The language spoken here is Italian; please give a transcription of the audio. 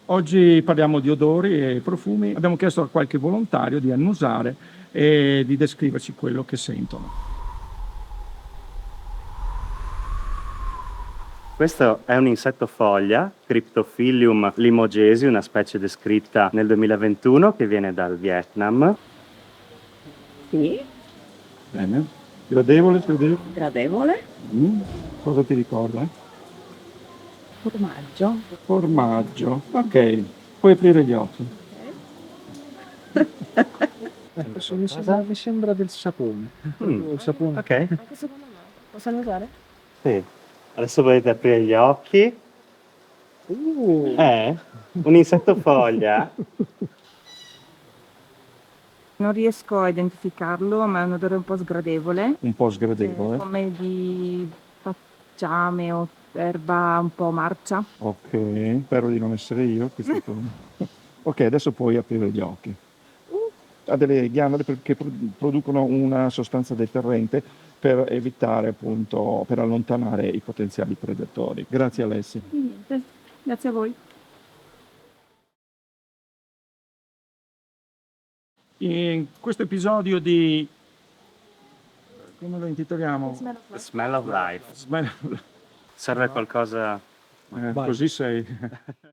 Oggi parliamo di odori e profumi. Abbiamo chiesto a qualche volontario di annusare e di descriverci quello che sentono. Questo è un insetto foglia, Cryptophillium limogesi, una specie descritta nel 2021 che viene dal Vietnam. Sì, Bene. Gradevole, gradevole. gradevole. Cosa ti ricorda? Formaggio. Formaggio. Ok, puoi aprire gli occhi. Mi sembra del sapone. Proprio il sapone. Ok, Anche secondo me. Posso annusare? sì. Adesso potete aprire gli occhi. È un insetto foglia. Non riesco a identificarlo, ma è un odore un po' sgradevole, Un po' sgradevole. come di facciame o erba un po' marcia. Ok, spero di non essere io. Ok, adesso puoi aprire gli occhi. Ha delle ghiandole che producono una sostanza deterrente per evitare, appunto, per allontanare i potenziali predatori. Grazie Alessi. Niente, grazie a voi. In questo episodio di... come lo intitoliamo? The smell of life. Smell- Serve qualcosa? Così sei.